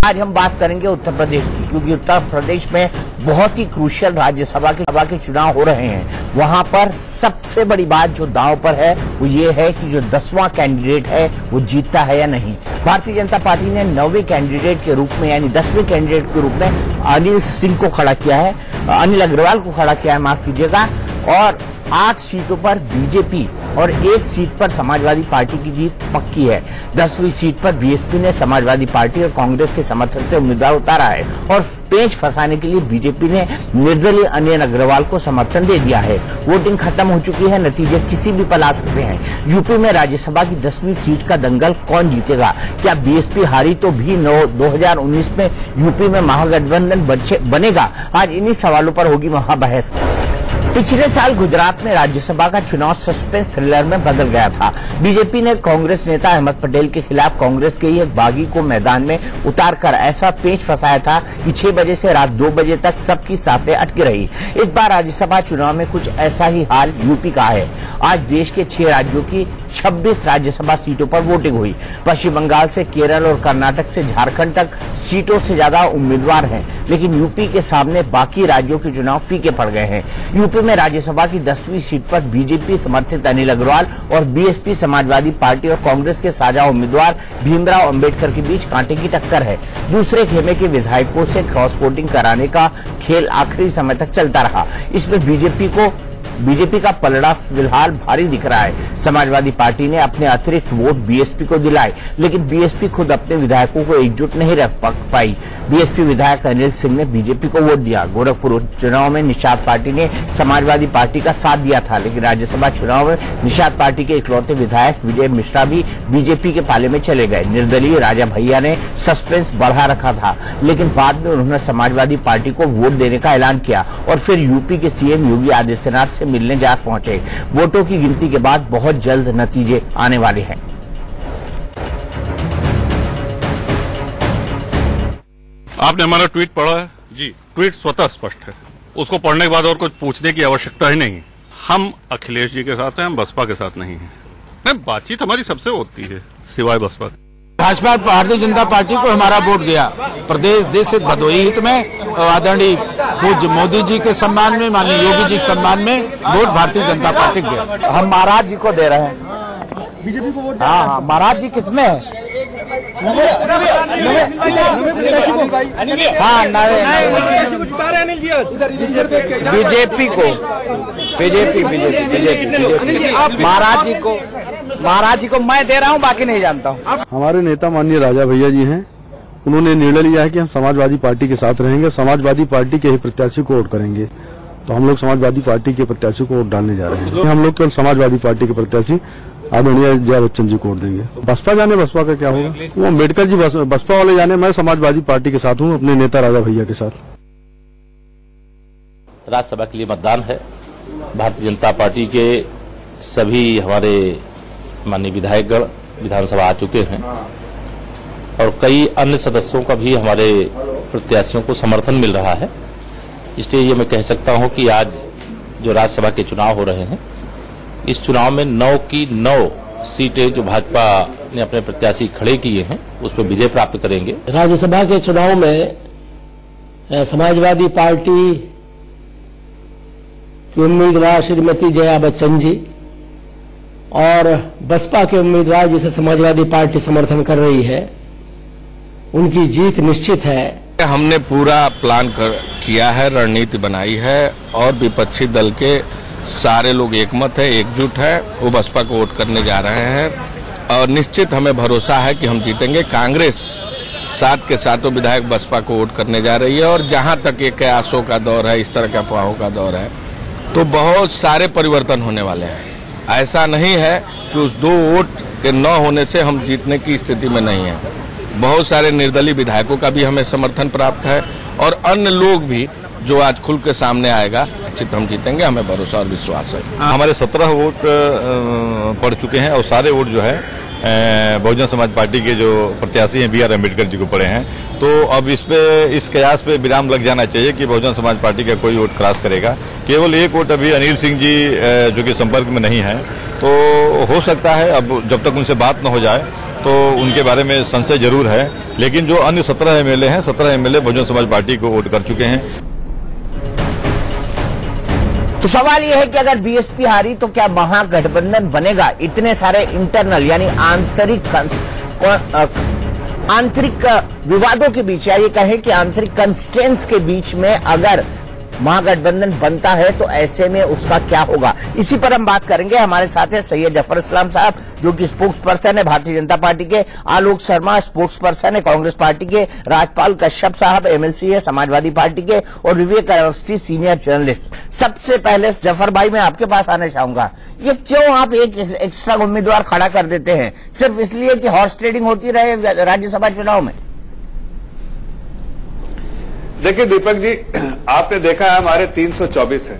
आज हम बात करेंगे उत्तर प्रदेश की, क्योंकि उत्तर प्रदेश में बहुत ही क्रूशियल राज्यसभा के चुनाव हो रहे हैं। वहां पर सबसे बड़ी बात जो दांव पर है वो ये है कि जो 10वां कैंडिडेट है वो जीतता है या नहीं। भारतीय जनता पार्टी ने 9वें कैंडिडेट के रूप में यानी 10वें कैंडिडेट के रूप में अनिल सिंह को खड़ा किया है, अनिल अग्रवाल को खड़ा किया है, माफ कीजिएगा। और 8 सीटों पर बीजेपी और 1 सीट पर समाजवादी पार्टी की जीत पक्की है। 10वीं सीट पर बीएसपी ने समाजवादी पार्टी और कांग्रेस के समर्थन से उम्मीदवार उतारा है और पेच फंसाने के लिए बीजेपी ने निर्दलीय अनिल अग्रवाल को समर्थन दे दिया है। वोटिंग खत्म हो चुकी है, नतीजे किसी भी पल आ सकते हैं। यूपी में राज्यसभा की 10वीं सीट का दंगल कौन जीतेगा? क्या बीएसपी हारी तो भी 2019 में यूपी में महागठबंधन बनेगा? आज इन्हीं सवालों पर होगी महाबहस। पिछले साल गुजरात में राज्यसभा का चुनाव सस्पेंस थ्रिलर में बदल गया था। बीजेपी ने कांग्रेस नेता अहमद पटेल के खिलाफ कांग्रेस के ही एक बागी को मैदान में उतारकर ऐसा पेच फंसाया था कि 6 बजे से रात 2 बजे तक सबकी सांसें अटकी रही। इस बार राज्यसभा चुनाव में कुछ ऐसा ही हाल यूपी का है। आज देश के 6 राज्यों की 26 राज्यसभा सीटों पर वोटिंग हुई। पश्चिम बंगाल से केरल और कर्नाटक से झारखंड तक सीटों से ज्यादा उम्मीदवार हैं, लेकिन यूपी के सामने बाकी राज्यों के चुनाव फीके पड़ गए हैं। यूपी में राज्यसभा की 10वीं सीट पर बीजेपी समर्थित अनिल अग्रवाल और बीएसपी समाजवादी पार्टी और कांग्रेस के साझा उम्मीदवार भीमराव अंबेडकर के बीच कांटे की टक्कर है। दूसरे खेमे के विधायकों से क्रॉस वोटिंग कराने का खेल आखिरी समय तक चलता रहा। इसमें बीजेपी का पलड़ा फिलहाल भारी दिख रहा है। समाजवादी पार्टी ने अपने अतिरिक्त वोट बीएसपी को दिलाए, लेकिन बीएसपी खुद अपने विधायकों को एकजुट नहीं रख पाई। बीएसपी विधायक अनिल सिंह ने बीजेपी को वोट दिया। गोरखपुर चुनाव में निषाद पार्टी ने समाजवादी पार्टी का साथ दिया था, लेकिन राज्यसभा चुनाव में निषाद पार्टी के इकलौते विधायक विजय मिश्रा भी बीजेपी के पाले में चले गए। निर्दलीय राजा भैया ने सस्पेंस बढ़ा रखा था, लेकिन बाद में उन्होंने समाजवादी पार्टी को वोट देने का ऐलान किया और फिर यूपी के सीएम योगी आदित्यनाथ से मिलने जा पहुंचे। वोटों की गिनती के बाद बहुत जल्द नतीजे आने वाले हैं। आपने हमारा ट्वीट पढ़ा है? जी, ट्वीट स्वतः स्पष्ट है। उसको पढ़ने के बाद और कुछ पूछने की आवश्यकता ही नहीं। हम अखिलेश जी के साथ हैं, हम बसपा के साथ नहीं हैं। बातचीत हमारी सबसे होती है सिवाय बसपा। भाजपा भारतीय जनता पार्टी को हमारा वोट गया। प्रदेश देश से भदोही हित में आदरणीय पूज्य मोदी जी के सम्मान में, माननीय योगी जी के सम्मान में वोट भारतीय जनता पार्टी को गया। हम महाराज जी को दे रहे हैं। बीजेपी को वोट? हाँ, महाराज जी किसमें है? हाँ, बीजेपी को, बीजेपी महाराज जी को मैं दे रहा हूँ, बाकी नहीं जानता हूँ। हमारे नेता माननीय राजा भैया जी हैं, उन्होंने निर्णय लिया है कि हम समाजवादी पार्टी के साथ रहेंगे, समाजवादी पार्टी के ही प्रत्याशी को वोट करेंगे। तो हम लोग समाजवादी पार्टी के प्रत्याशी को वोट डालने जा रहे हैं। हम लोग केवल समाजवादी पार्टी के प्रत्याशी आदरणीय जया बच्चन जी को वोट देंगे। बसपा जाने बसपा का क्या होगा, वो अम्बेडकर जी बसपा वाले जाने। मैं समाजवादी पार्टी के साथ हूँ, अपने नेता राजा भैया के साथ। राज्यसभा के लिए मतदान है। भारतीय जनता पार्टी के सभी हमारे माननीय विधायकगण विधानसभा आ चुके हैं और कई अन्य सदस्यों का भी हमारे प्रत्याशियों को समर्थन मिल रहा है। इसलिए ये मैं कह सकता हूं कि आज जो राज्यसभा के चुनाव हो रहे हैं, इस चुनाव में 9 की 9 सीटें जो भाजपा ने अपने प्रत्याशी खड़े किए हैं उस पर विजय प्राप्त करेंगे। राज्यसभा के चुनाव में समाजवादी पार्टी की उम्मीदवार श्रीमती जया बच्चन जी और बसपा के उम्मीदवार जिसे समाजवादी पार्टी समर्थन कर रही है, उनकी जीत निश्चित है। हमने पूरा प्लान किया है, रणनीति बनाई है और विपक्षी दल के सारे लोग एकमत है, एकजुट है, वो बसपा को वोट करने जा रहे हैं और निश्चित हमें भरोसा है कि हम जीतेंगे। कांग्रेस 7 के 7 विधायक बसपा को वोट करने जा रही है और जहां तक ये कयासों का दौर है, इस तरह के अफवाहों का दौर है, तो बहुत सारे परिवर्तन होने वाले हैं। ऐसा नहीं है कि उस 2 वोट के न होने से हम जीतने की स्थिति में नहीं है। बहुत सारे निर्दलीय विधायकों का भी हमें समर्थन प्राप्त है और अन्य लोग भी जो आज खुल के सामने आएगा, निश्चित हम जीतेंगे, हमें भरोसा और विश्वास है। हमारे 17 वोट पड़ चुके हैं और सारे वोट जो है बहुजन समाज पार्टी के जो प्रत्याशी हैं BR अम्बेडकर जी को पड़े हैं। तो अब इस कयास पे विराम लग जाना चाहिए कि बहुजन समाज पार्टी का कोई वोट क्रॉस करेगा। केवल 1 वोट अभी अनिल सिंह जी जो कि संपर्क में नहीं है, तो हो सकता है अब जब तक उनसे बात न हो जाए तो उनके बारे में संशय जरूर है। लेकिन जो अन्य 17 एमएलए हैं, 17 एमएलए बहुजन समाज पार्टी को वोट कर चुके हैं। तो सवाल यह है कि अगर बीएसपी हारी तो क्या महागठबंधन बनेगा? इतने सारे इंटरनल यानी आंतरिक विवादों के बीच, या ये कहें कि आंतरिक कंस्ट्रेंट्स के बीच में अगर महागठबंधन बनता है तो ऐसे में उसका क्या होगा, इसी पर हम बात करेंगे। हमारे साथ है सैयद जफर इस्लाम साहब, जो कि स्पोक्स पर्सन है भारतीय जनता पार्टी के, आलोक शर्मा स्पोक्स पर्सन है कांग्रेस पार्टी के, राजपाल कश्यप साहब एमएलसी है समाजवादी पार्टी के, और विवेक अवस्थी सीनियर जर्नलिस्ट। सबसे पहले जफर भाई मैं आपके पास आना चाहूंगा, ये क्यों आप एक एक्स्ट्रा उम्मीदवार खड़ा कर देते हैं? सिर्फ इसलिए कि हॉर्स ट्रेडिंग होती रहे राज्यसभा चुनाव में? देखिए दीपक जी, आपने देखा है हमारे 324 है,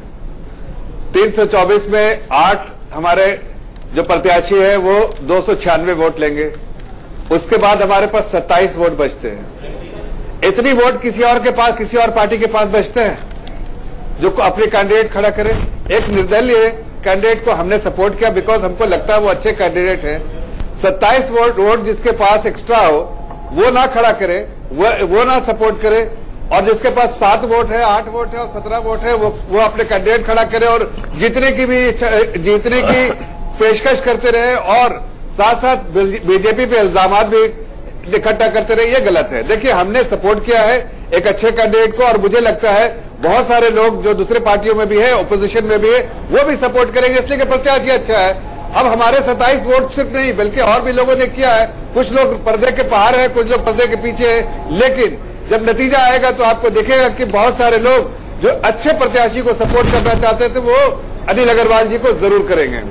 324 में 8 हमारे जो प्रत्याशी है वो 296 वोट लेंगे। उसके बाद हमारे पास 27 वोट बचते हैं। इतनी वोट किसी और के पास, किसी और पार्टी के पास बचते हैं जो अपने कैंडिडेट खड़ा करे? एक निर्दलीय कैंडिडेट को हमने सपोर्ट किया बिकॉज हमको लगता है वो अच्छे कैंडिडेट है। 27 वोट जिसके पास एक्स्ट्रा हो वो ना खड़ा करे, वो ना सपोर्ट करे, और जिसके पास 7 वोट है, 8 वोट है और 17 वोट है वो अपने कैंडिडेट खड़ा करे और जीतने की पेशकश करते रहे और साथ साथ बीजेपी पे इल्जामात भी इकट्ठा करते रहे, ये गलत है। देखिए हमने सपोर्ट किया है एक अच्छे कैंडिडेट को, और मुझे लगता है बहुत सारे लोग जो दूसरे पार्टियों में भी है, ओपोजिशन में भी है, वो भी सपोर्ट करेंगे, इसलिए कि प्रत्याशी अच्छा है। अब हमारे 27 वोट सिर्फ नहीं बल्कि और भी लोगों ने किया है। कुछ लोग पर्दे के बाहर है, कुछ लोग पर्दे के पीछे है, लेकिन जब नतीजा आएगा तो आपको दिखेगा कि बहुत सारे लोग जो अच्छे प्रत्याशी को सपोर्ट करना चाहते थे वो अनिल अग्रवाल जी को जरूर करेंगे।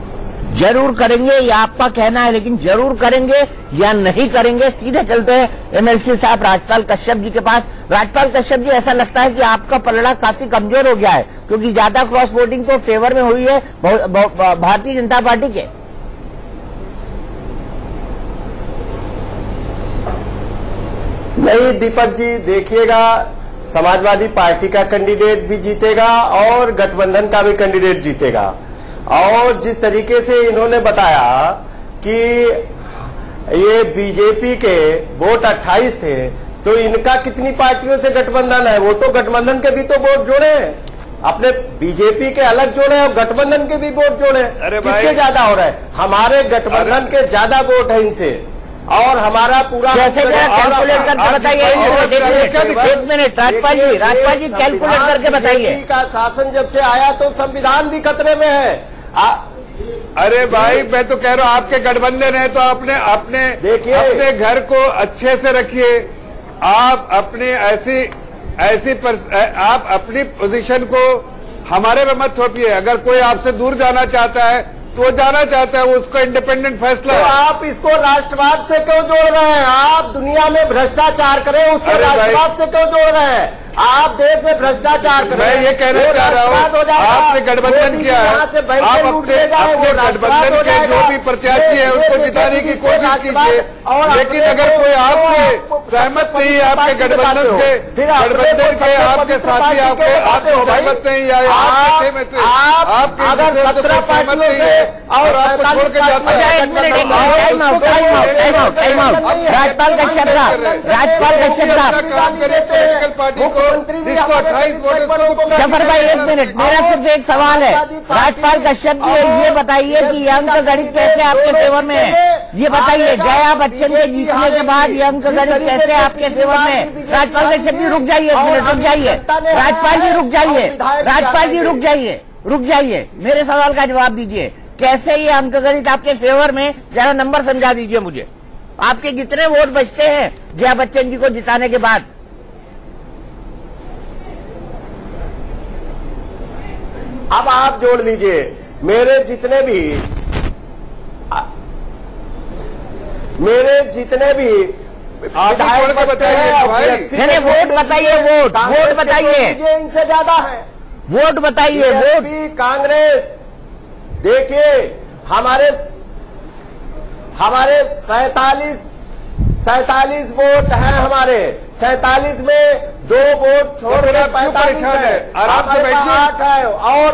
जरूर करेंगे ये आपका कहना है, लेकिन जरूर करेंगे या नहीं करेंगे? सीधे चलते हैं एमएलसी साहब राजपाल कश्यप जी के पास। राजपाल कश्यप जी, ऐसा लगता है कि आपका पलड़ा काफी कमजोर हो गया है, क्योंकि ज्यादा क्रॉस वोटिंग तो फेवर में हुई है भारतीय जनता पार्टी के। नहीं दीपक जी, देखिएगा समाजवादी पार्टी का कैंडिडेट भी जीतेगा और गठबंधन का भी कैंडिडेट जीतेगा। और जिस तरीके से इन्होंने बताया कि ये बीजेपी के वोट 28 थे, तो इनका कितनी पार्टियों से गठबंधन है? वो तो गठबंधन के भी तो वोट जोड़े हैं, अपने बीजेपी के अलग जोड़े और गठबंधन के भी वोट जोड़े। किसके ज्यादा हो रहा है? हमारे गठबंधन के ज्यादा वोट है इनसे, और हमारा पूरा कैलकुलेट करके बताइए। एक मिनट राजपाल जी कैलकुलेट करके बताइए। का शासन जब से आया तो संविधान भी खतरे में है। अरे भाई मैं तो कह रहा हूँ आपके गठबंधन है तो अपने घर को अच्छे से रखिए। आप अपनी आप अपनी पोजीशन को हमारे में मत थोपिए। अगर कोई आपसे दूर जाना चाहता है तो वो जाना चाहता है, वो उसका इंडिपेंडेंट फैसला है। आप इसको राष्ट्रवाद से क्यों जोड़ रहे हैं? आप दुनिया में भ्रष्टाचार करें, उसको राष्ट्रवाद से क्यों जोड़ रहे हैं? आप देश में भ्रष्टाचार करें। मैं ये कहना चाह रहा हूँ, आपने गठबंधन किया है, आप अपने गठबंधन के जो भी प्रत्याशी है उसको जिताने की कोशिश कीजिए। लेकिन अगर कोई आपसे सहमत नहीं है, आपके गठबंधन के आपके साथी आपके सहमत नहीं है, आपके अगर 17 पार्टियों से और आपको छोड़ के जाता है। राजपाल कश्यप जफर भाई एक मिनट, मेरा सिर्फ एक सवाल है। राजपाल कश्यप जी ये बताइए कि ये अंक गणित कैसे आपके फेवर में है? ये बताइए, जया बच्चन के जीतने के बाद ये अंक गणित कैसे आपके फेवर में है? राजपाल कश्यप जी रुक जाइए, एक मिनट रुक जाइए। राजपाल जी रुक जाइए, राजपाल जी रुक जाइए, मेरे सवाल का जवाब दीजिए। कैसे ये अंक गणित आपके फेवर में? जरा नंबर समझा दीजिए मुझे। आपके कितने वोट बचते हैं जया बच्चन जी को जिताने के बाद? अब आप जोड़ लीजिए मेरे जितने भी विधायक बचते हैं। वोट बताइए, वोट बताइए, इनसे ज्यादा है। वोट बताइए, वोट। कांग्रेस देखिए हमारे 47 वोट हैं। हमारे 47 में 2 वोट छोड़ के 45 है, आराम से बैठिए, 8 है और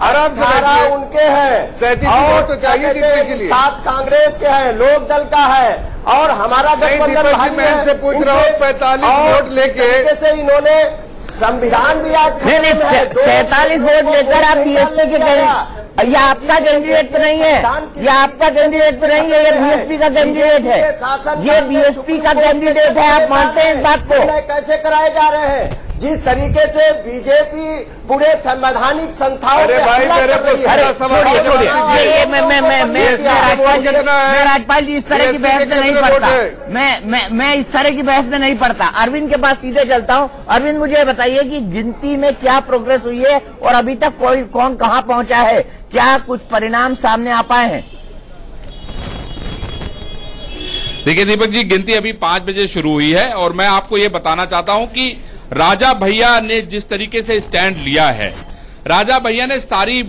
आराम से 18 उनके हैं, 37 वोट तो चाहिए जीतने के लिए। 7 कांग्रेस के हैं, लोक दल का है और हमारा गठबंधन भारी मैं है। से पूछ रहा हूँ 45 वोट लेके से इन्होंने संविधान भी आज नहीं 47 वोट लेकर आप बीएसपी के ये आपका कैंडिडेट तो नहीं है, ये आपका कैंडिडेट तो नहीं है, ये बीएसपी का कैंडिडेट है, ये बीएसपी का कैंडिडेट है। आप मानते हैं इस बात को? कैसे कराए जा रहे हैं? जिस तरीके से बीजेपी पूरे संवैधानिक संस्थाओं अरे भाई मेरे को छोड़िए, मैं राजपाल जी इस तरह की बहस में नहीं पड़ता, मैं इस तरह की बहस में नहीं पड़ता। अरविंद के पास सीधे चलता हूँ। अरविंद मुझे बताइए कि गिनती में क्या प्रोग्रेस हुई है और अभी तक कौन कहाँ पहुंचा है, क्या कुछ परिणाम सामने आ पाए हैं? देखिए दीपक जी, गिनती अभी 5 बजे शुरू हुई है और मैं आपको ये बताना चाहता हूं कि राजा भैया ने जिस तरीके से स्टैंड लिया है, राजा भैया ने सारे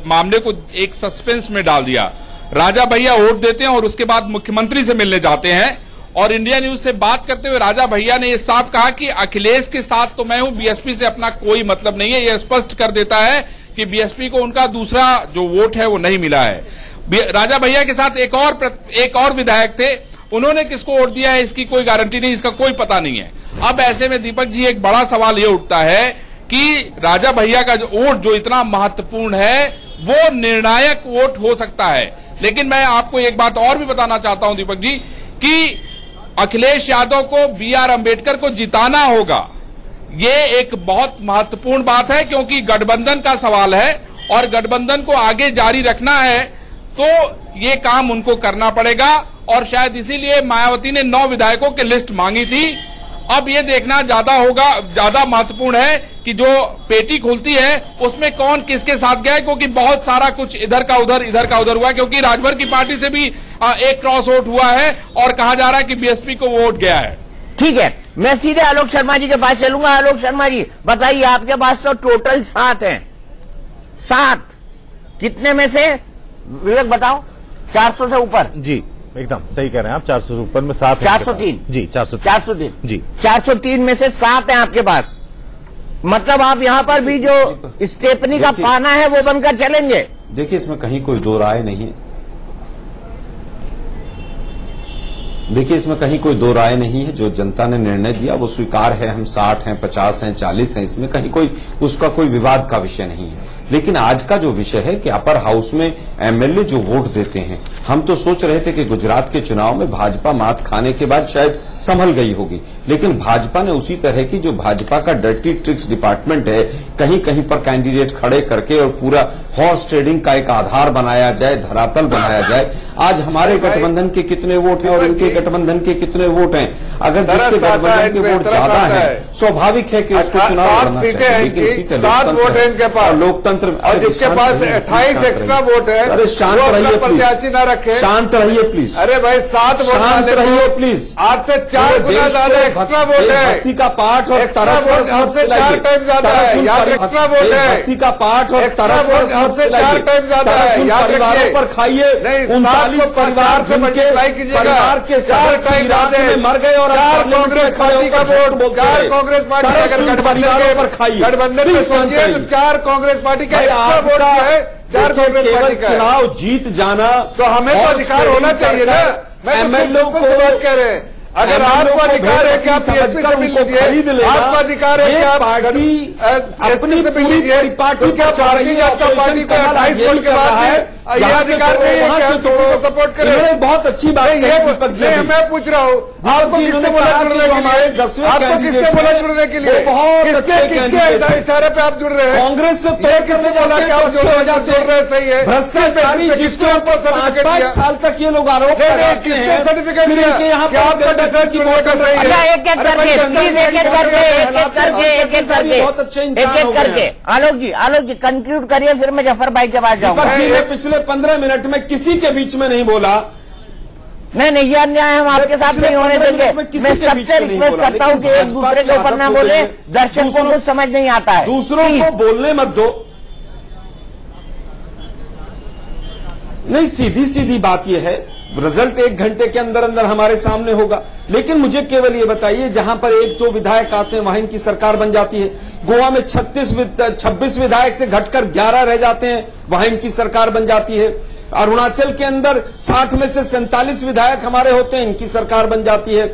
मामले को एक सस्पेंस में डाल दिया। राजा भैया वोट देते हैं और उसके बाद मुख्यमंत्री से मिलने जाते हैं और इंडिया न्यूज से बात करते हुए राजा भैया ने यह साफ कहा कि अखिलेश के साथ तो मैं हूं, बीएसपी से अपना कोई मतलब नहीं है। यह स्पष्ट कर देता है कि बीएसपी को उनका दूसरा जो वोट है वो नहीं मिला है। राजा भैया के साथ एक और विधायक थे, उन्होंने किसको वोट दिया है इसकी कोई गारंटी नहीं, इसका कोई पता नहीं है। अब ऐसे में दीपक जी एक बड़ा सवाल ये उठता है कि राजा भैया का जो वोट जो इतना महत्वपूर्ण है वो निर्णायक वोट हो सकता है। लेकिन मैं आपको एक बात और भी बताना चाहता हूं दीपक जी कि अखिलेश यादव को बीआर अंबेडकर को जिताना होगा। ये एक बहुत महत्वपूर्ण बात है क्योंकि गठबंधन का सवाल है और गठबंधन को आगे जारी रखना है तो ये काम उनको करना पड़ेगा और शायद इसीलिए मायावती ने 9 विधायकों की लिस्ट मांगी थी। अब ये देखना ज्यादा महत्वपूर्ण है कि जो पेटी खुलती है उसमें कौन किसके साथ गया, क्योंकि बहुत सारा कुछ इधर का उधर हुआ, क्योंकि राजभर की पार्टी से भी एक क्रॉस वोट हुआ है और कहा जा रहा है कि बीएसपी को वोट गया है। ठीक है, मैं सीधे आलोक शर्मा जी के पास चलूंगा। आलोक शर्मा जी बताइए, आपके पास तो टोटल 7 हैं, 7 कितने में से विवेक बताओ? 400 से ऊपर? जी एकदम सही कह रहे हैं आप, 400 से ऊपर में 7 403 जी 403 जी 403 में से 7 हैं आपके पास। मतलब आप यहाँ पर भी जो स्टेपनी का पाना है वो बनकर चलेंगे? देखिए इसमें कहीं कोई दो राय नहीं है, देखिए इसमें कहीं कोई दो राय नहीं है। जो जनता ने निर्णय दिया वो स्वीकार है। हम 60 हैं, 50 हैं, 40 हैं, इसमें कहीं उसका कोई विवाद का विषय नहीं है। लेकिन आज का जो विषय है कि अपर हाउस में एमएलए जो वोट देते हैं, हम तो सोच रहे थे कि गुजरात के चुनाव में भाजपा मात खाने के बाद शायद संभल गई होगी, लेकिन भाजपा ने उसी तरह की जो भाजपा का डर्टी ट्रिक्स डिपार्टमेंट है, कहीं कहीं पर कैंडिडेट खड़े करके और पूरा हॉर्स ट्रेडिंग का एक आधार बनाया जाए, धरातल बनाया जाए। आज हमारे गठबंधन के कितने वोट हैं और इनके गठबंधन के कितने वोट हैं? अगर जिसके गठबंधन के वोट ज्यादा है स्वाभाविक है कि उसको चुनाव लड़ना चाहिए। लेकिन ठीक है, 7 वोट है इनके पास, लोकतंत्र और जिसके पास 28 एक्स्ट्रा वोट है, अरे शांत रहिए प्रत्याशी ना रखे, शांत रहिए प्लीज। अरे भाई 7 वोट शांत रहिए प्लीज। 8 से 4 गुना ज्यादा एक्स्ट्रा वोट है। भक्ति का पाठ और तरस आपसे 4 टाइम ज्यादा है, याद एक्स्ट्रा वोट है। भक्ति का पाठ और तरस आपसे 4 टाइम ज्यादा है, याद परिवारों पर खाइए। 39 परिवार जिनके परिवार के सदस्य इराक में मर गए और कांग्रेस पार्टी का वोट, 4 कांग्रेस पार्टी परिवारों पर खाइए। गठबंधन में सोचिए तो 4 कांग्रेस पार्टी का एक्स्ट्रा वोट है, 4 कांग्रेस पार्टी का चुनाव जीत जाना तो हमें तो अधिकार होना चाहिए ना। एमएलए को बात कह रहे हैं, अगर आपको अधिकार है कि आप बीएसपी से मिल लीजिए, आपको अधिकार है कि आप पार्टी अपनी पूरी पार्टी क्या पार्टी जनता पार्टी का 28 वोट के बाद है, ये अधिकार नहीं है कि हम किसी को सपोर्ट करें। बहुत अच्छी बात है दीपक जी। मैं पूछ रहा हूँ आपको किसने बोला जुड़ने के लिए? आपको किसने बोला जुड़ने के लिए? बहुत अच्छे किसके इशारे पे आप जुड़ रहे हैं? कांग्रेस से तोड़ करने बोला कि आप जुड़ रहे, सही है। भ्रष्टाचारी जिसके ऊपर 5-5 साल तक ये लोग आरोप लगाते हैं, सर्टिफिकेट फिर इनके यहाँ पर अच्छा एक एक करके प्लीज बहुत अच्छे इंसान करके आलोक जी कंक्लूड करिए, फिर मैं जफर भाई के पास जाऊंगा। पिछले 15 मिनट में किसी के बीच में नहीं बोला। नहीं ये अन्याय हम आपके साथ नहीं होने देंगे। मैं सबसे रिक्वेस्ट करता हूँ कि एक दूसरे के ऊपर ना बोले, दर्शकों को कुछ समझ नहीं आता है। दूसरों को बोलने मत दो। नहीं, सीधी बात यह है, रिजल्ट 1 घंटे के अंदर अंदर हमारे सामने होगा। लेकिन मुझे केवल ये बताइए, जहां पर 1-2 विधायक आते हैं वहां इनकी सरकार बन जाती है। गोवा में 26 विधायक से घटकर 11 रह जाते हैं, वहां इनकी सरकार बन जाती है। अरुणाचल के अंदर 60 में से 47 विधायक हमारे होते हैं, इनकी सरकार बन जाती है।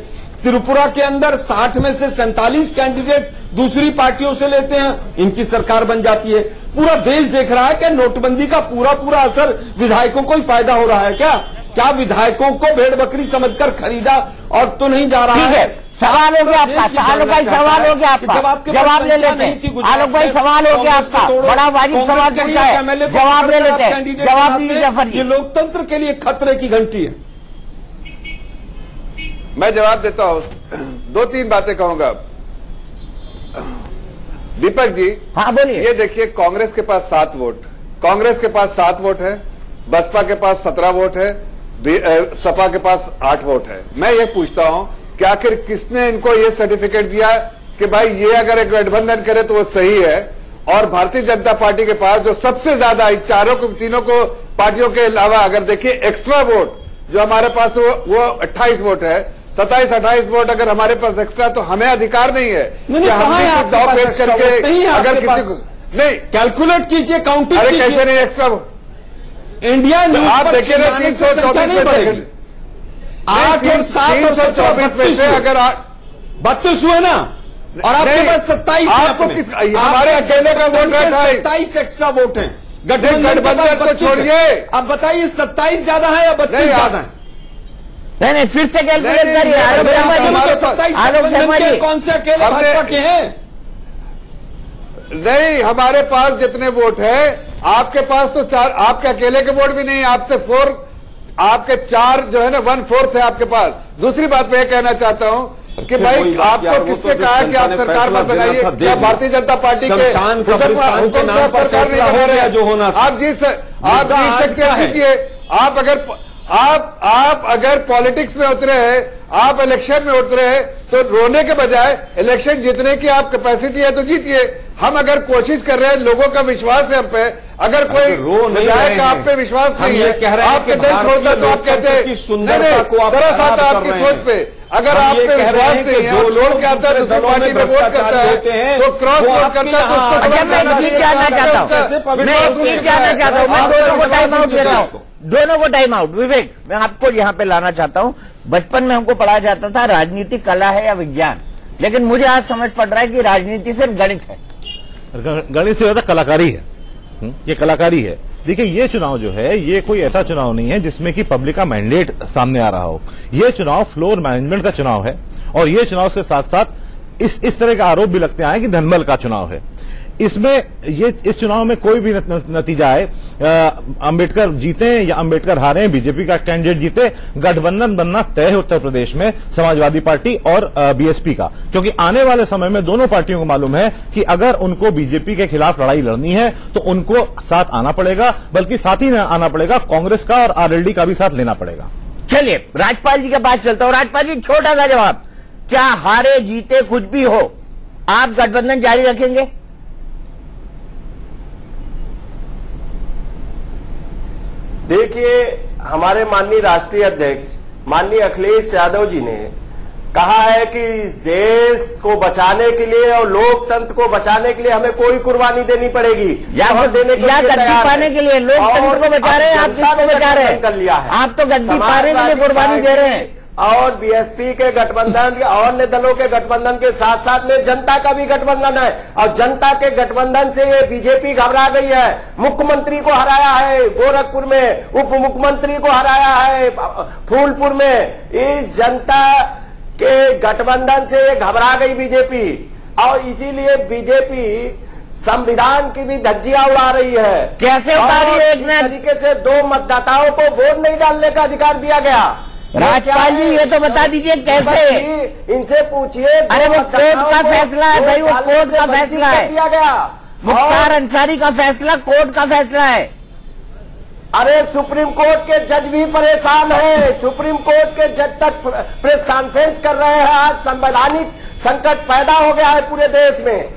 त्रिपुरा के अंदर 60 में से 47 कैंडिडेट दूसरी पार्टियों से लेते हैं, इनकी सरकार बन जाती है। पूरा देश देख रहा है कि नोटबंदी का पूरा असर विधायकों को ही फायदा हो रहा है क्या विधायकों को भेड़ बकरी समझकर खरीदा और तो नहीं जा रहा है? सवाल हो गया आपका, आलोक भाई सवाल हो गया आपका, जवाब ले लेते हैं। आलोक भाई सवाल हो गया आपका, बड़ा वाजिब सवाल पूछा है, जवाब ले लेते हैं, जवाब दीजिए जफर जी। ये लोकतंत्र के लिए खतरे की घंटी है। मैं जवाब देता हूं, 2-3 बातें कहूंगा। दीपक जी, हाँ बोलिए। ये देखिए, कांग्रेस के पास 7 वोट, कांग्रेस के पास 7 वोट है, बसपा के पास 17 वोट है, सपा के पास 8 वोट है। मैं ये पूछता हूं कि आखिर किसने इनको ये सर्टिफिकेट दिया कि भाई ये अगर एक गठबंधन करे तो वो सही है? और भारतीय जनता पार्टी के पास जो सबसे ज्यादा तीनों को पार्टियों के अलावा अगर देखिए एक्स्ट्रा वोट जो हमारे पास वो 28 वोट है, 27-28 वोट अगर हमारे पास एक्स्ट्रा, तो हमें अधिकार नहीं है कि हम दाव पेश करके अगर किसी को नहीं कैलकुलेट कीजिए, काउंटिंग अरे कैसे नहीं एक्स्ट्रा वोट इंडिया न्यूज आप पर देखिए 324 नहीं बढ़ेगी। 8 और 7 और 324 में अगर 32 हुए ना, और आपके पास 27 आपको हमारे अकेले का वोट है 27 एक्स्ट्रा वोट है गठबंधन को छोड़िए। अब बताइए 27 ज्यादा है या 32 ज्यादा है? नहीं फिर से कैलकुलेट करिए। आलोक शर्मा जी कौन से अकेले भाजपा के हैं? नहीं, हमारे पास जितने वोट है, आपके पास तो 4, आपके अकेले के वोट भी नहीं, आपसे 4, आपके 4 जो है ना 1/4 है आपके पास। दूसरी बात मैं कहना चाहता हूं कि भाई आपको किसने कहा कि आप सरकार मत बनाइए? क्या भारतीय जनता पार्टी के सरकार जो होना आप जीत सकते? आप अगर पॉलिटिक्स में उतरे हैं, आप इलेक्शन में उतरे हैं, तो रोने के बजाय इलेक्शन जीतने की आप कैपेसिटी है तो जीतिए। हम अगर कोशिश कर रहे हैं, लोगों का विश्वास है हम पे, अगर कोई विधायक का आप पे विश्वास नहीं है, आपके दिल छोड़ता तो आप कहते हैं सुंदरता को तरस आता आपकी सोच पे। अगर आप पे विश्वास नहीं है, लोग क्या आता है दूसरी पार्टी में वोट करता है तो क्रॉस वोट करता है, तो उसको मैं चीज जानना चाहता हूँ, मैं दोनों को टाइम आउट दे रहा हूँ, दोनों को टाइम आउट। विवेक, मैं आपको यहाँ पे लाना चाहता हूँ। बचपन में हमको पढ़ाया जाता था राजनीति कला है या विज्ञान, लेकिन मुझे आज समझ पड़ रहा है कि राजनीति सिर्फ गणित है। गणित से ज्यादा कलाकारी है, ये कलाकारी है। देखिए, ये चुनाव जो है, ये कोई ऐसा चुनाव नहीं है जिसमें कि पब्लिक का मैंडेट सामने आ रहा हो। ये चुनाव फ्लोर मैनेजमेंट का चुनाव है, और ये चुनाव के साथ साथ इस तरह का आरोप भी लगते हैं कि धनबल का चुनाव है। इसमें इस चुनाव में कोई भी नतीजा आए, अंबेडकर जीते या अंबेडकर हारे, बीजेपी का कैंडिडेट जीते, गठबंधन बनना तय है उत्तर प्रदेश में समाजवादी पार्टी और बीएसपी का। क्योंकि आने वाले समय में दोनों पार्टियों को मालूम है कि अगर उनको बीजेपी के खिलाफ लड़ाई लड़नी है तो उनको साथ आना पड़ेगा, बल्कि साथ ही आना पड़ेगा, कांग्रेस का और आरएलडी का भी साथ लेना पड़ेगा। चलिए राजपाल जी के पास चलता हूं। राजपाल जी, छोटा सा जवाब, क्या हारे जीते कुछ भी हो, आप गठबंधन जारी रखेंगे? देखिए, हमारे माननीय राष्ट्रीय अध्यक्ष माननीय अखिलेश यादव जी ने कहा है कि इस देश को बचाने के लिए और लोकतंत्र को बचाने के लिए हमें कोई कुर्बानी देनी पड़ेगी, या देने के लिए पाने के लिए। लोकतंत्र को बचा रहे हैं, आप किसको बचा रहे हैं? कर लिया है, आप तो गद्दी पाने के लिए कुर्बानी दे रहे हैं। और बीएसपी के गठबंधन और अन्य दलों के गठबंधन के साथ साथ में जनता का भी गठबंधन है, और जनता के गठबंधन से ये बीजेपी घबरा गई है। मुख्यमंत्री को हराया है गोरखपुर में, उप मुख्यमंत्री को हराया है फूलपुर में। इस जनता के गठबंधन से ये घबरा गई बीजेपी, और इसीलिए बीजेपी संविधान की भी धज्जियां उड़ा रही है। कैसे उड़ा रही है? इस तरीके से 2 मतदाताओं को वोट नहीं डालने का अधिकार दिया गया। राजपाल जी, ये तो बता दीजिए कैसे? इनसे पूछिए। अरे वो कोर्ट का फैसला है भाई, वो कोर्ट का फैसला है, दिया गया। मुख्तार अंसारी का फैसला कोर्ट का फैसला है। अरे सुप्रीम कोर्ट के जज भी परेशान है, सुप्रीम कोर्ट के जज तक प्रेस कॉन्फ्रेंस कर रहे हैं। आज संवैधानिक संकट पैदा हो गया है पूरे देश में।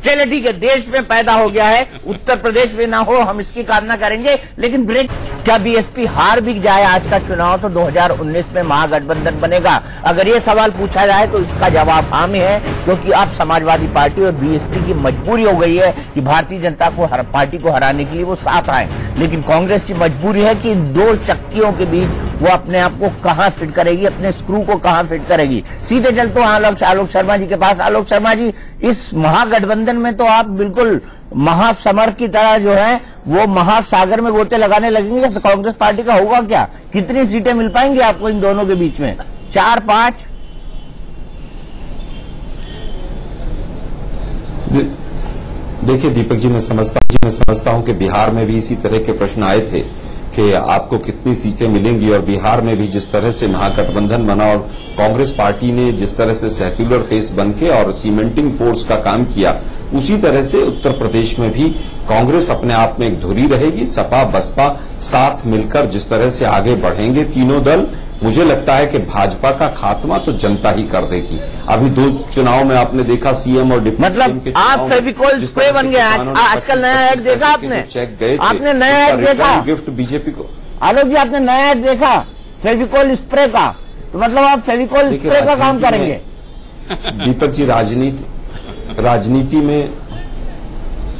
चले ठीक है, देश में पैदा हो गया है, उत्तर प्रदेश में ना हो, हम इसकी कामना करेंगे। लेकिन ब्रेक, क्या बीएसपी हार भी जाए आज का चुनाव तो 2019 में महागठबंधन बनेगा? अगर ये सवाल पूछा जाए तो इसका जवाब हाँ में है, क्योंकि अब समाजवादी पार्टी और बीएसपी की मजबूरी हो गई है कि भारतीय जनता पार्टी को हराने के लिए वो साथ आए। लेकिन कांग्रेस की मजबूरी है कि इन दो शक्तियों के बीच वो अपने आप को कहां फिट करेगी, अपने स्क्रू को कहां फिट करेगी। सीधे चलते हैं आलोक शर्मा जी के पास। आलोक शर्मा जी, इस महागठबंधन में तो आप बिल्कुल महासमर की तरह जो है वो महासागर में गोते लगाने लगेंगे। कांग्रेस पार्टी का होगा क्या? कितनी सीटें मिल पाएंगी आपको इन दोनों के बीच में? 4, 5? देखिए दीपक जी, मैं समझता हूं कि बिहार में भी इसी तरह के प्रश्न आए थे कि आपको कितनी सीटें मिलेंगी, और बिहार में भी जिस तरह से महागठबंधन बना और कांग्रेस पार्टी ने जिस तरह से सेक्युलर फेस बनके और सीमेंटिंग फोर्स का काम किया, उसी तरह से उत्तर प्रदेश में भी कांग्रेस अपने आप में एक धुरी रहेगी। सपा बसपा साथ मिलकर जिस तरह से आगे बढ़ेंगे तीनों दल, मुझे लगता है कि भाजपा का खात्मा तो जनता ही कर देगी। अभी 2 चुनाव में आपने देखा सीएम और डिप्टी सीएम के चुनाव, आप फेविकोल स्प्रे बन गए। आजकल नया ऐड देखा आपने? चेक गए, आपने नया ऐड देखा? गिफ्ट बीजेपी को। आलोक जी, आपने नया ऐड देखा फेविकोल स्प्रे का? तो मतलब आप फेविकोल स्प्रे का काम करेंगे? दीपक जी, राजनीति में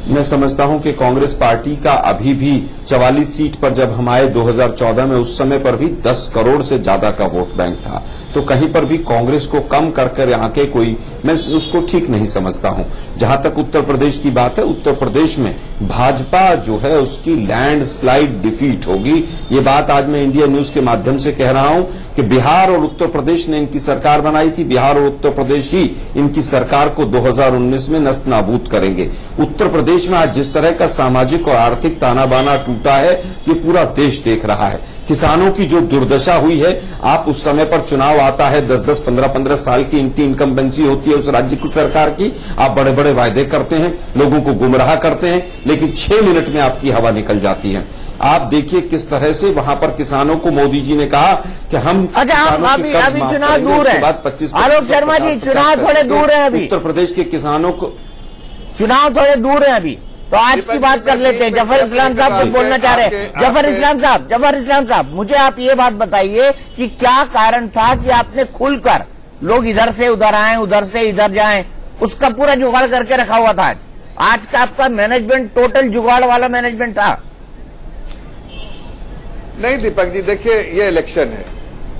मैं समझता हूं कि कांग्रेस पार्टी का अभी भी 44 सीट पर जब हम आए 2014 में, उस समय पर भी 10 करोड़ से ज्यादा का वोट बैंक था। तो कहीं पर भी कांग्रेस को कम कर यहाँ के कोई, मैं उसको ठीक नहीं समझता हूं। जहां तक उत्तर प्रदेश की बात है, उत्तर प्रदेश में भाजपा जो है उसकी लैंडस्लाइड डिफीट होगी। ये बात आज मैं इंडिया न्यूज के माध्यम से कह रहा हूं कि बिहार और उत्तर प्रदेश ने इनकी सरकार बनाई थी, बिहार और उत्तर प्रदेश ही इनकी सरकार को 2019 में नस्त नाबूद करेंगे। उत्तर प्रदेश में आज जिस तरह का सामाजिक और आर्थिक ताना बाना टूटा है, ये पूरा देश देख रहा है। किसानों की जो दुर्दशा हुई है, आप उस समय पर चुनाव आता है, 10-10, 15-15 साल की इनकी इनकम्बेंसी होती है उस राज्य की सरकार की, आप बड़े बड़े वायदे करते हैं, लोगों को गुमराह करते हैं, लेकिन 6 मिनट में आपकी हवा निकल जाती है। आप देखिए किस तरह से वहां पर किसानों को मोदी जी ने कहा कि हम अभी चुनाव दूर है। आलोक शर्मा जी, चुनाव थोड़े दूर है अभी, उत्तर प्रदेश के किसानों को चुनाव थोड़े दूर है अभी। तो आज की बात कर लेते हैं। जफर इस्लाम साहब कुछ बोलना चाह रहे हैं। जफर इस्लाम साहब, मुझे आप ये बात बताइए कि क्या कारण था कि आपने खुलकर, लोग इधर से उधर आए, उधर से इधर जाएं, उसका पूरा जुगाड़ करके रखा हुआ था। आज का आपका मैनेजमेंट टोटल जुगाड़ वाला मैनेजमेंट था। नहीं दीपक जी, देखिए ये इलेक्शन है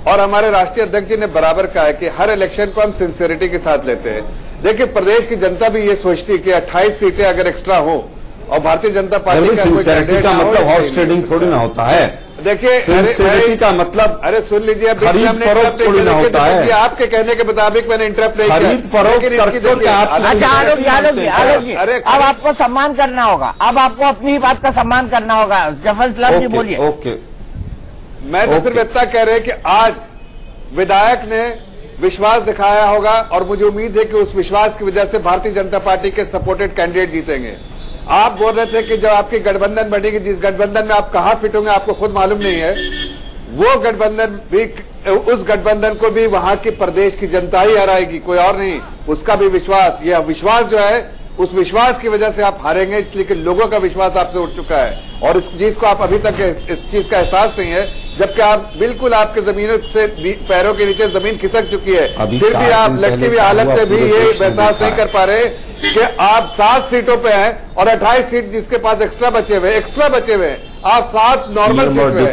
और हमारे राष्ट्रीय अध्यक्ष जी ने बराबर कहा है कि हर इलेक्शन को हम सिंसियरिटी के साथ लेते हैं। देखिए प्रदेश की जनता भी ये सोचती है कि 28 सीटें अगर एक्स्ट्रा हो और भारतीय जनता पार्टी का सिंसियरिटी का मतलब हॉर्स ट्रेडिंग थोड़ी ना होता है। देखिए सिंसियरिटी का मतलब, अरे सुन लीजिए, खरीद फरोख्त थोड़ी ना होता है। आपके कहने के मुताबिक मैंने इंटरप्ट नहीं किया। खरीद फरोख्त करके अच्छा आलोक जी, अब आपको सम्मान करना होगा, अब आपको अपनी ही बात का सम्मान करना होगा। जफर इस्लाम जी बोलिए। ओके, मैं तो सिर्फ इतना कह रहे कि आज विधायक ने विश्वास दिखाया होगा और मुझे उम्मीद है कि उस विश्वास की वजह से भारतीय जनता पार्टी के सपोर्टेड कैंडिडेट जीतेंगे। आप बोल रहे थे कि जब आपकी गठबंधन बनेगी, जिस गठबंधन में आप कहां फिट होंगे आपको खुद मालूम नहीं है, वो गठबंधन भी, उस गठबंधन को भी वहां की प्रदेश की जनता ही हराएगी, कोई और नहीं। उसका भी विश्वास, यह विश्वास जो है, उस विश्वास की वजह से आप हारेंगे, इसलिए कि लोगों का विश्वास आपसे उठ चुका है और इस चीज को आप अभी तक इस चीज का एहसास नहीं है, जबकि आप बिल्कुल आपके जमीन से पैरों के नीचे जमीन खिसक चुकी है, फिर भी आप लटकी हुई हालत में भी ये एहसास नहीं कर पा रहे कि आप 7 सीटों पे हैं और 28 सीट जिसके पास एक्स्ट्रा बचे हुए हैं, आप 7 नॉर्मल सीट में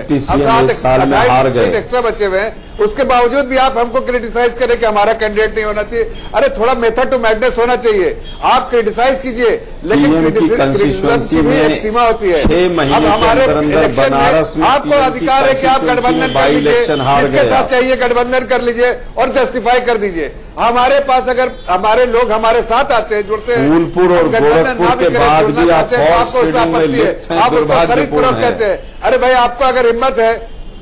एक्स्ट्रा बचे हुए हैं, उसके बावजूद भी आप हमको क्रिटिसाइज करें कि हमारा कैंडिडेट नहीं होना चाहिए। अरे थोड़ा मेथड टू मैडनेस होना चाहिए। आप क्रिटिसाइज कीजिए, लेकिन कंस्टिट्यूएंसी में एक सीमा होती है। 6 महीने अब हमारे के अंदर बनारस में आपको अधिकार है कि आप गठबंधन कर लीजिए, जिसके साथ चाहिए गठबंधन कर लीजिए और जस्टिफाई कर दीजिए। हमारे पास अगर हमारे लोग हमारे साथ आते हैं, जुड़ते हैं, फूलपुर और गोरखपुर के बाद भी आप उसको खरीदपूर्वक कहते हैं। अरे भाई, आपको अगर हिम्मत है,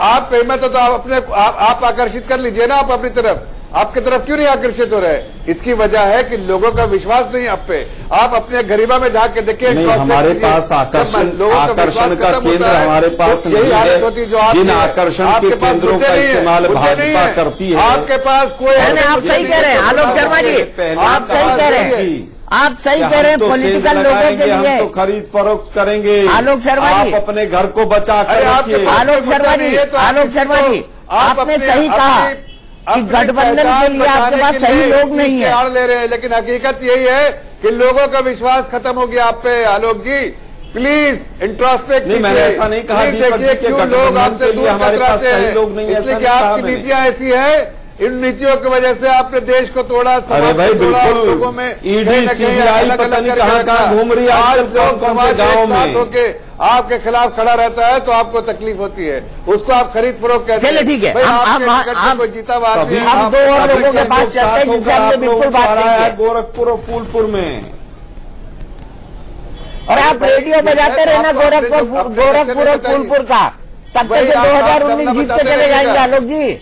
आपको हिम्मत है तो आप अपने आप आकर्षित कर लीजिए ना, आप अपनी तरफ। आपकी तरफ क्यों नहीं आकर्षित हो रहे? इसकी वजह है कि लोगों का विश्वास नहीं आप पे। आप अपने गरीबा में जाके देखिए, हमारे पास आकर्षण का केंद्र हमारे पास नहीं है। जिन आकर्षण के केंद्रों का इस्तेमाल भाजपा करती है, आपके पास कोई, आप सही कह रहे हैं आलोक शर्मा जी, आप सही कह रहे हैं, आप सही कह रहे हैं, पॉलिटिकल लोगों के लिए हम तो खरीद फरोख्त करेंगे। आलोक शर्मा जी, आप अपने घर को बचा कर रखिए। आलोक शर्मा जी, आपने सही कहा कि गठबंधन के लिए आपके पास सही लोग नहीं है। ले रहे हैं, लेकिन हकीकत यही है कि लोगों का विश्वास खत्म हो गया आप पे। आलोक जी प्लीज इंट्रोस्पेक्ट नहीं, मैंने ऐसा नहीं कहा। देखिए क्यों लोग आपसे दूर कतराते हैं, इसलिए कि आपकी नीतियां ऐसी है। इन नीतियों की वजह से आपने देश को तोड़ा, अरे भाई बिल्कुल, लोगों में ईडी सीबीआई पता नहीं कहाँ घूम रही है आजकल, कौन से गाँव में आपके खिलाफ खड़ा रहता है तो आपको तकलीफ होती है, उसको आप खरीद फरोख्त कहते हैं। चलिए ठीक है, आपको जीता हुआ हम दो और लोगों के पास चलते हैं जिनसे हमने बिल्कुल बात नहीं है। गोरखपुर और फूलपुर में, और आप रेडियो बजाते रहना गोरखपुर और फूलपुर का, तब तक 2019 जीत के चले जाएंगे आलोक जी।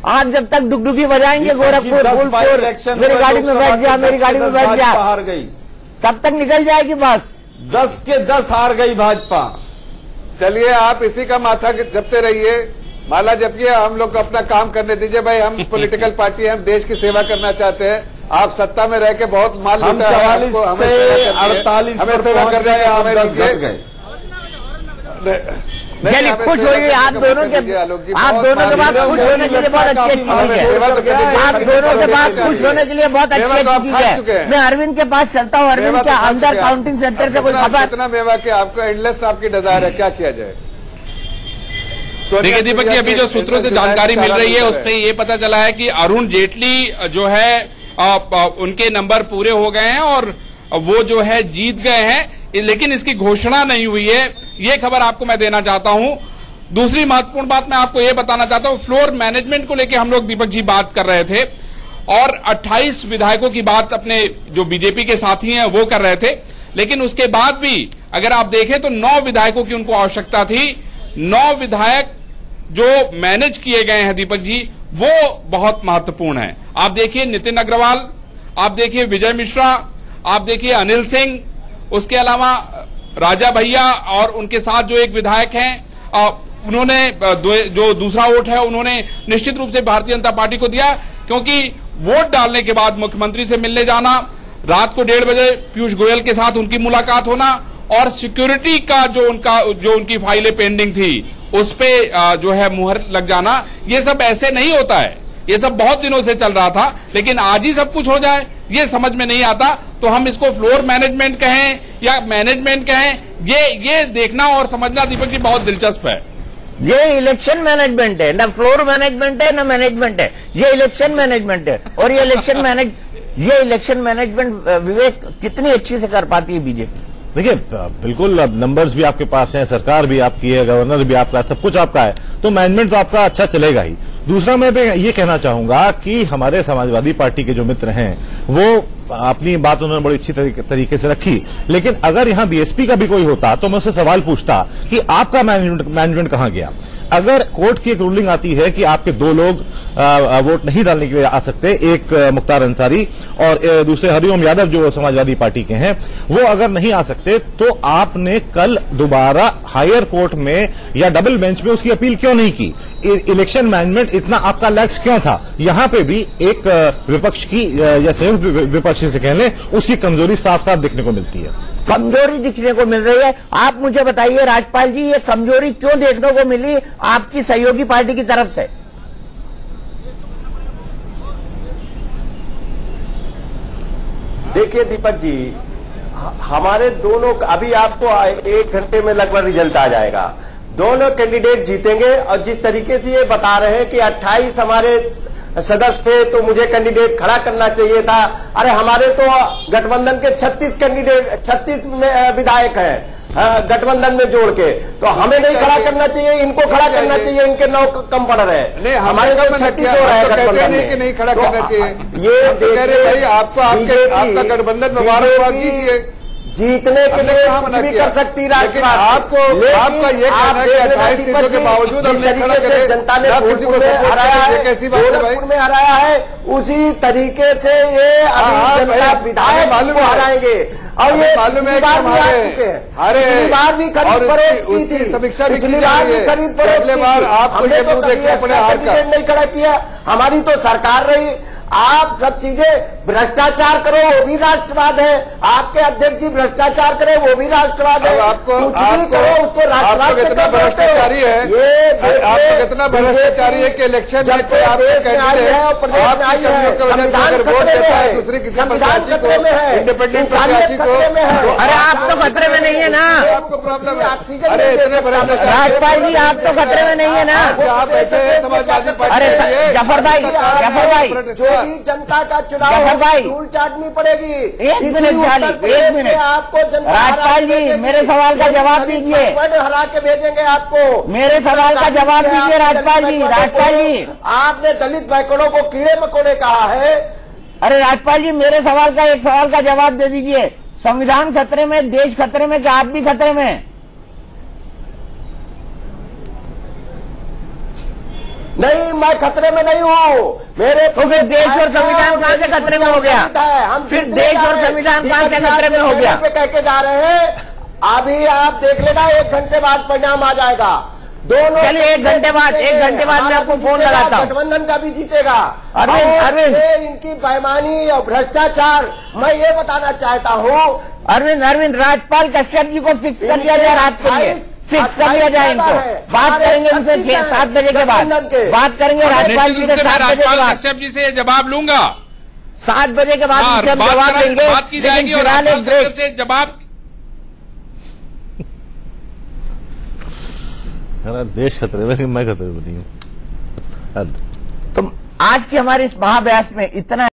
आप जब तक डुगडुगी बजाएंगे गोरखपुर फूलपुर, मेरी गाड़ी में बैठ जा, मेरी गाड़ी में बैठ जा, हार गई, तब तक निकल जाएगी बस। 10 के 10 हार गई भाजपा। चलिए आप इसी का माथा जपते रहिए, माला जपिए, हम लोग को अपना काम करने दीजिए भाई। हम पॉलिटिकल पार्टी है, हम देश की सेवा करना चाहते हैं। आप सत्ता में रह के बहुत माल हम 44 से 48 हमें सेवा करने का आप 10 घट गए। चलिए खुश होइए, आप दोनों के पास खुश होने के लिए बहुत अच्छी चीज है। आप दोनों के पास खुश होने के लिए बहुत अच्छी चीज है। मैं अरविंद के पास चलता हूँ, अरविंद के अंदर काउंटिंग सेंटर से कोई खबर, कितना मेवा के आपको एंडलेस आपकी डिजायर है, क्या किया जाए। देखिए दीपक जी, अभी जो सूत्रों से जानकारी मिल रही है उसमें ये पता चला है कि अरुण जेटली जो है उनके नंबर पूरे हो गए हैं और वो जो है जीत गए हैं, लेकिन इसकी घोषणा नहीं हुई है। ये खबर आपको मैं देना चाहता हूं। दूसरी महत्वपूर्ण बात मैं आपको ये बताना चाहता हूं, फ्लोर मैनेजमेंट को लेकर हम लोग दीपक जी बात कर रहे थे और 28 विधायकों की बात अपने जो बीजेपी के साथी हैं वो कर रहे थे, लेकिन उसके बाद भी अगर आप देखें तो 9 विधायकों की उनको आवश्यकता थी। 9 विधायक जो मैनेज किए गए हैं दीपक जी, वो बहुत महत्वपूर्ण है। आप देखिए नितिन अग्रवाल, आप देखिए विजय मिश्रा, आप देखिए अनिल सिंह, उसके अलावा राजा भैया और उनके साथ जो एक विधायक हैं उन्होंने जो दूसरा वोट है उन्होंने निश्चित रूप से भारतीय जनता पार्टी को दिया, क्योंकि वोट डालने के बाद मुख्यमंत्री से मिलने जाना, रात को 1:30 बजे पीयूष गोयल के साथ उनकी मुलाकात होना और सिक्योरिटी का जो उनकी फाइलें पेंडिंग थी उस पे जो है मुहर लग जाना, ये सब ऐसे नहीं होता है। ये सब बहुत दिनों से चल रहा था, लेकिन आज ही सब कुछ हो जाए ये समझ में नहीं आता। तो हम इसको फ्लोर मैनेजमेंट कहें या मैनेजमेंट कहें, ये देखना और समझना दीपक जी बहुत दिलचस्प है। ये इलेक्शन मैनेजमेंट है, ना फ्लोर मैनेजमेंट है ना मैनेजमेंट है, ये इलेक्शन मैनेजमेंट है। और ये इलेक्शन मैनेजमेंट विवेक कितनी अच्छी से कर पाती है बीजेपी। देखिए बिल्कुल, अब नंबर्स भी आपके पास हैं, सरकार भी आपकी है, गवर्नर भी आपका है, सब कुछ आपका है, तो मैनेजमेंट तो आपका अच्छा चलेगा ही। दूसरा मैं ये कहना चाहूंगा कि हमारे समाजवादी पार्टी के जो मित्र हैं वो अपनी बात उन्होंने बड़ी अच्छी तरीके से रखी, लेकिन अगर यहां बीएसपी का भी कोई होता तो मैं उससे सवाल पूछता कि आपका मैनेजमेंट कहां गया। अगर कोर्ट की एक रूलिंग आती है कि आपके 2 लोग वोट नहीं डालने के लिए आ सकते, एक मुख्तार अंसारी और दूसरे हरिओम यादव जो समाजवादी पार्टी के हैं, वो अगर नहीं आ सकते तो आपने कल दोबारा हायर कोर्ट में या डबल बेंच में उसकी अपील क्यों नहीं की। इलेक्शन मैनेजमेंट इतना आपका लैक्स क्यों था। यहां पे भी एक विपक्ष की या संयुक्त विपक्ष से कह लें, उसकी कमजोरी साफ साफ दिखने को मिलती है। कमजोरी दिखने को मिल रही है। आप मुझे बताइए राजपाल जी, ये कमजोरी क्यों देखने को मिली आपकी सहयोगी पार्टी की तरफ से। देखिए दीपक जी, हमारे दोनों, अभी आपको 1 घंटे में लगभग रिजल्ट आ जाएगा, दोनों कैंडिडेट जीतेंगे। और जिस तरीके से ये बता रहे हैं कि 28 हमारे सदस्य थे तो मुझे कैंडिडेट खड़ा करना चाहिए था, अरे हमारे तो गठबंधन के 36 विधायक हैं गठबंधन में जोड़ के, तो हमें नहीं खड़ा करना चाहिए, इनको खड़ा करना चाहिए, इनके 9 कम पड़ रहे हैं, हमारे तो 36 हो रहे हैं गठबंधन में, नहीं खड़ा करना चाहिए। ये देखिए आपका गठबंधन में जीतने के लिए कुछ भी कर सकती राजपाल, आपको आपका ये कहना है कि 28 सीटों के बावजूद जिस तरीके से जनता ने फूलपुर में हराया है, गोरखपुर में हराया है, उसी तरीके से ये अभी जनता विधायक को हराएंगे। और ये पिछली बार भी आ चुके हैं, पिछली बार भी खरीद फरोख्त की थी, पिछली बार भी खरीद फरोख्त की थी, हमने तो कभी कैंडिडेट नहीं खड़ा किया, हमारी तो सरकार रही। आप सब चीजें भ्रष्टाचार करो वो भी राष्ट्रवाद है, आपके अध्यक्ष जी भ्रष्टाचार करे वो भी राष्ट्रवाद है, कुछ भी करो उसको राष्ट्रवाद से कितना भ्रष्टाचारी है, आपको कितना भ्रष्टाचारी है कि इलेक्शन में कोई आपके कैंडिडेट और प्रदेश में आई है, संविधान खतरे में है, दूसरे किसी संविधान खतरे में है, इंडिपेंडेंट इंसानियत खतरे में है। अरे आप तो खतरे में नहीं है ना, आपको प्रॉब्लम है। ऑक्सीजन अरे इतने राजपाल जी आप तो खतरे में नहीं है ना। आप ऐसे समाजवादी पार्टी अरे जफर भाई जो भी जनता का चुनाव धूल चाटनी पड़ेगी। एक मिनट आपको जनता राजपाल जी मेरे सवाल का जवाब दीजिए, हरा के भेजेंगे आपको। मेरे सवाल का जवाब दीजिए राजपाल जी। राजपाल जी आपने दलित बैकवर्डों को कीड़े मकोड़े कहा है। अरे राजपाल जी मेरे सवाल का एक सवाल का जवाब दे दीजिए। संविधान खतरे में, देश खतरे में, क्या आप भी खतरे में? नहीं, मैं खतरे में नहीं हूँ। मेरे तो फिर देश और संविधान कहां से खतरे में हो गया? हम फिर देश और संविधान कहां से खतरे में हो गया? पे कह के जा रहे हैं, अभी आप देख लेना 1 घंटे बाद परिणाम आ जाएगा। दोनों चलिए 1 घंटे बाद मैं आपको फोन लगाता हूँ। गठबंधन का भी जीतेगा। अरविंद इनकी बेईमानी और भ्रष्टाचार मैं ये बताना चाहता हूँ। अरविंद राजपाल कश्यप जी को फिक्स कर लिया जाए, रात के लिए फिक्स कर लिया जाए इनको। बात करेंगे उनसे 6-7 बजे के बाद बात करेंगे राजपाल जी से। 7 बजे के बाद कश्यप जी से जवाब लूंगा। 7 बजे के बाद उनसे हम जवाब देंगे। बात की जाएगी और कश्यप से जवाब। देश खतरे में, मैं खतरे में नहीं हूँ। तो आज की हमारी इस महाबहस में इतना